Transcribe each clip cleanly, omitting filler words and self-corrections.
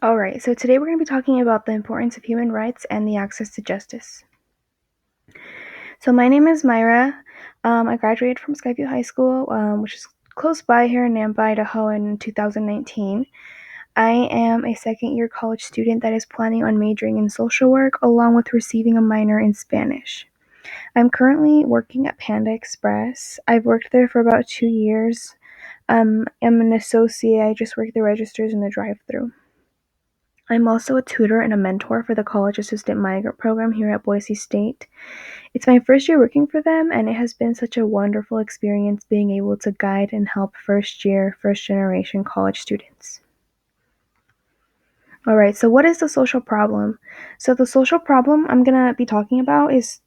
Alright, so today we're going to be talking about the importance of human rights and the access to justice. So my name is Mayra. I graduated from Skyview High School, which is close by here in Nampa, Idaho in 2019. I am a second-year college student that is planning on majoring in social work along with receiving a minor in Spanish. I'm currently working at Panda Express. I've worked there for about 2 years. I'm an associate. I just work the registers in the drive-thru. I'm also a tutor and a mentor for the College Assistant Migrant Program here at Boise State. It's my first year working for them, and it has been such a wonderful experience being able to guide and help first-year, first-generation college students. Alright, so what is the social problem? So the social problem I'm going to be talking about is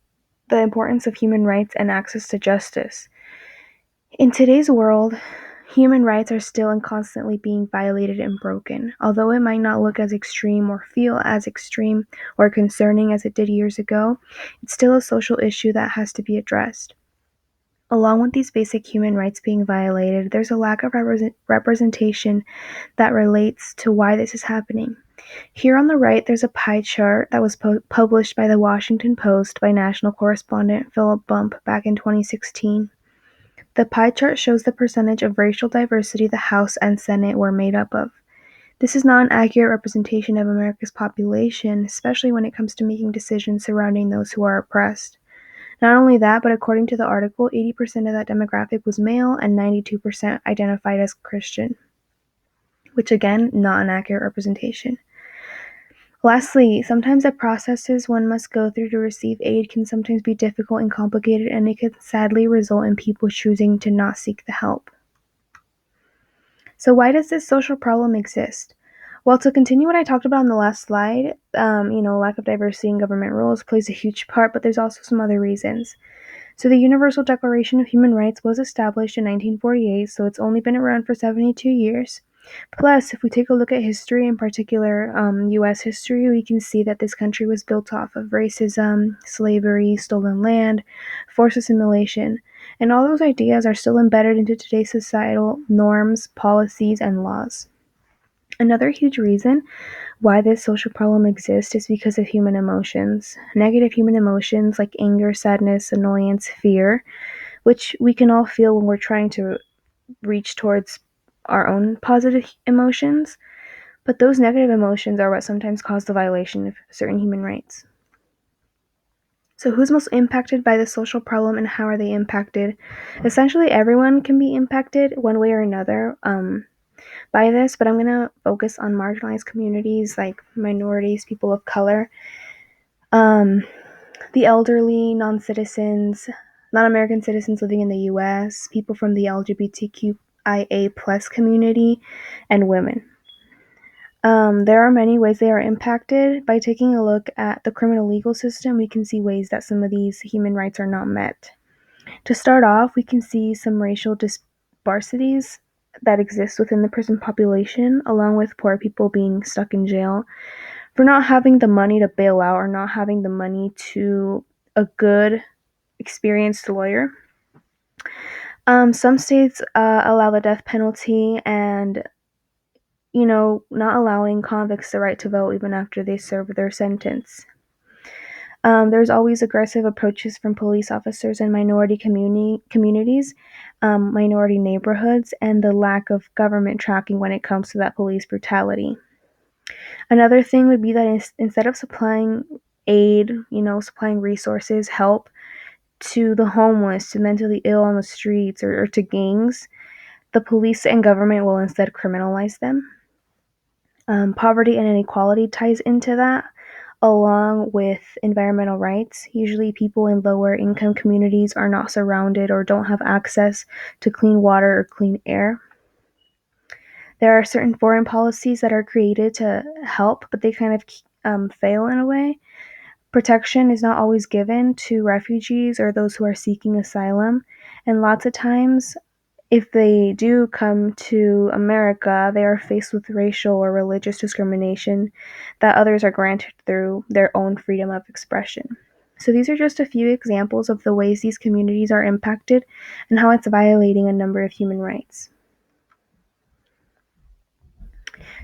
the importance of human rights and access to justice. In today's world, human rights are still and constantly being violated and broken. Although it might not look as extreme or feel as extreme or concerning as it did years ago, it's still a social issue that has to be addressed. Along with these basic human rights being violated, there's a lack of representation that relates to why this is happening. Here on the right, there's a pie chart that was published by the Washington Post by national correspondent Philip Bump back in 2016. The pie chart shows the percentage of racial diversity the House and Senate were made up of. This is not an accurate representation of America's population, especially when it comes to making decisions surrounding those who are oppressed. Not only that, but according to the article, 80% of that demographic was male and 92% identified as Christian, which again, not an accurate representation. Lastly, sometimes the processes one must go through to receive aid can sometimes be difficult and complicated, and it can sadly result in people choosing to not seek the help. So why does this social problem exist? Well, to continue what I talked about on the last slide, lack of diversity in government roles plays a huge part, but there's also some other reasons. So the Universal Declaration of Human Rights was established in 1948, so it's only been around for 72 years. Plus, if we take a look at history, in particular U.S. history, we can see that this country was built off of racism, slavery, stolen land, forced assimilation, and all those ideas are still embedded into today's societal norms, policies, and laws. Another huge reason why this social problem exists is because of human emotions. Negative human emotions like anger, sadness, annoyance, fear, which we can all feel when we're trying to reach towards our own positive emotions, but those negative emotions are what sometimes cause the violation of certain human rights. So who's most impacted by the social problem and how are they impacted? Essentially, everyone can be impacted one way or another by this, but I'm going to focus on marginalized communities like minorities, people of color, the elderly, non-citizens, non-American citizens living in the U.S., people from the LGBTQIA+ community, and women. There are many ways they are impacted. By taking a look at the criminal legal system, we can see ways that some of these human rights are not met. To start off, we can see some racial disparities that exist within the prison population, along with poor people being stuck in jail for not having the money to bail out or not having the money to a good, experienced lawyer. Some states allow the death penalty and not allowing convicts the right to vote even after they serve their sentence. There's always aggressive approaches from police officers in minority communities, minority neighborhoods, and the lack of government tracking when it comes to that police brutality. Another thing would be that instead of supplying aid, supplying resources, help to the homeless, to mentally ill on the streets, or to gangs, the police and government will instead criminalize them. Poverty and inequality ties into that, along with environmental rights. Usually people in lower income communities are not surrounded or don't have access to clean water or clean air. There are certain foreign policies that are created to help, but they kind of fail in a way. Protection is not always given to refugees or those who are seeking asylum, and lots of times, if they do come to America, they are faced with racial or religious discrimination that others are granted through their own freedom of expression. So these are just a few examples of the ways these communities are impacted and how it's violating a number of human rights.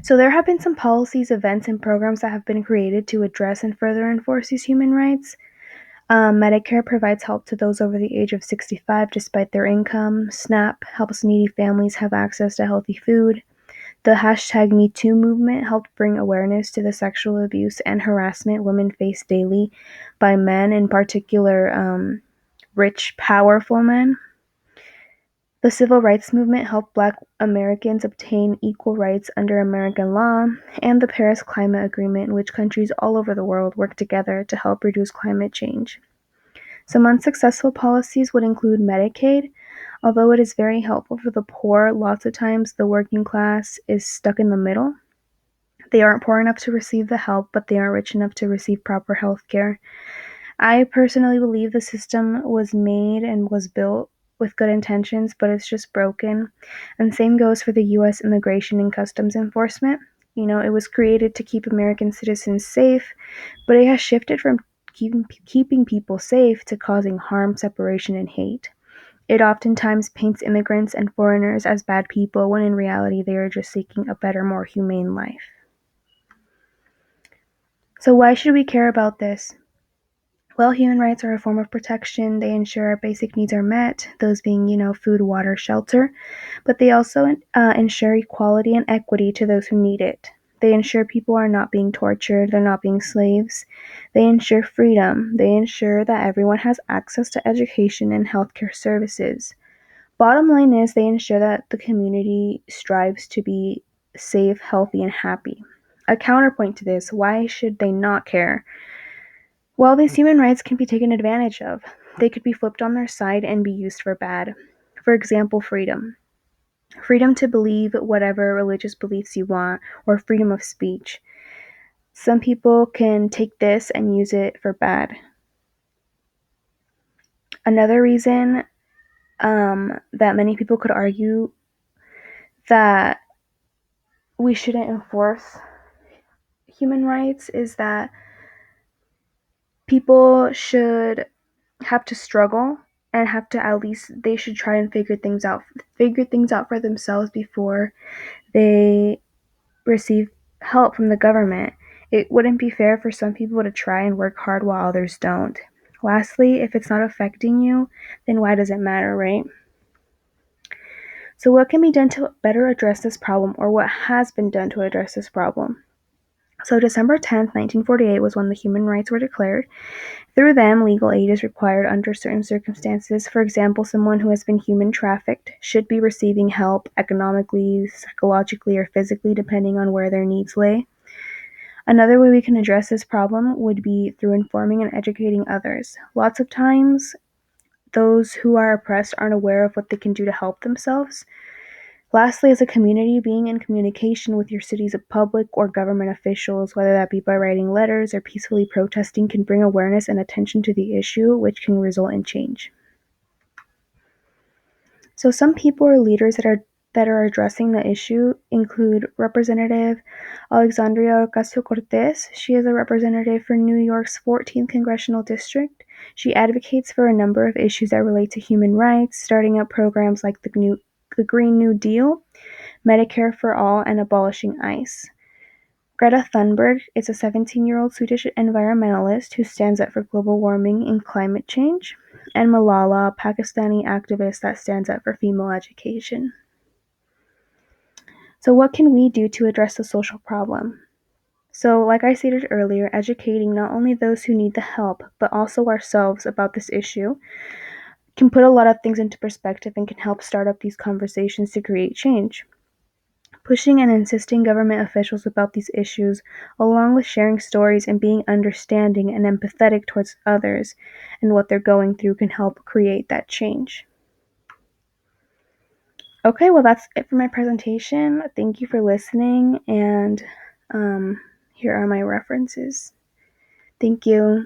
So there have been some policies, events, and programs that have been created to address and further enforce these human rights. Medicare provides help to those over the age of 65 despite their income. SNAP helps needy families have access to healthy food. The hashtag #MeToo movement helped bring awareness to the sexual abuse and harassment women face daily by men, in particular rich, powerful men. The civil rights movement helped Black Americans obtain equal rights under American law, and the Paris Climate Agreement, in which countries all over the world work together to help reduce climate change. Some unsuccessful policies would include Medicaid. Although it is very helpful for the poor, lots of times the working class is stuck in the middle. They aren't poor enough to receive the help, but they aren't rich enough to receive proper health care. I personally believe the system was made and was built with good intentions, but it's just broken. And same goes for the U.S. Immigration and Customs Enforcement. It was created to keep American citizens safe, but it has shifted from keeping people safe to causing harm, separation, and hate. It oftentimes paints immigrants and foreigners as bad people when in reality they are just seeking a better, more humane life. So why should we care about this? Well, human rights are a form of protection. They ensure our basic needs are met, those being, food, water, shelter, but they also ensure equality and equity to those who need it. They ensure people are not being tortured, they're not being slaves. They ensure freedom. They ensure that everyone has access to education and healthcare services. Bottom line is they ensure that the community strives to be safe, healthy, and happy. A counterpoint to this, why should they not care? Well, these human rights can be taken advantage of. They could be flipped on their side and be used for bad. For example, freedom. Freedom to believe whatever religious beliefs you want, or freedom of speech. Some people can take this and use it for bad. Another reason that many people could argue that we shouldn't enforce human rights is that people should have to struggle and have to, at least they should try and figure things out for themselves before they receive help from the government. It wouldn't be fair for some people to try and work hard while others don't. Lastly, if it's not affecting you, then why does it matter, right? So what can be done to better address this problem, or what has been done to address this problem? So December 10th, 1948 was when the human rights were declared. Through them, legal aid is required under certain circumstances. For example, someone who has been human trafficked should be receiving help economically, psychologically, or physically, depending on where their needs lay. Another way we can address this problem would be through informing and educating others. Lots of times, those who are oppressed aren't aware of what they can do to help themselves. Lastly, as a community, being in communication with your city's public or government officials, whether that be by writing letters or peacefully protesting, can bring awareness and attention to the issue, which can result in change. So some people or leaders that are addressing the issue include Representative Alexandria Ocasio-Cortez. She is a representative for New York's 14th Congressional District. She advocates for a number of issues that relate to human rights, starting up programs like the Green New Deal, Medicare for all, and abolishing ICE. Greta Thunberg is a 17-year-old Swedish environmentalist who stands up for global warming and climate change, and Malala, a Pakistani activist that stands up for female education. So what can we do to address the social problem? So, like I stated earlier, educating not only those who need the help, but also ourselves about this issue can put a lot of things into perspective and can help start up these conversations to create change. Pushing and insisting government officials about these issues, along with sharing stories and being understanding and empathetic towards others and what they're going through, can help create that change. Okay, well, that's it for my presentation. Thank you for listening, and here are my references. Thank you.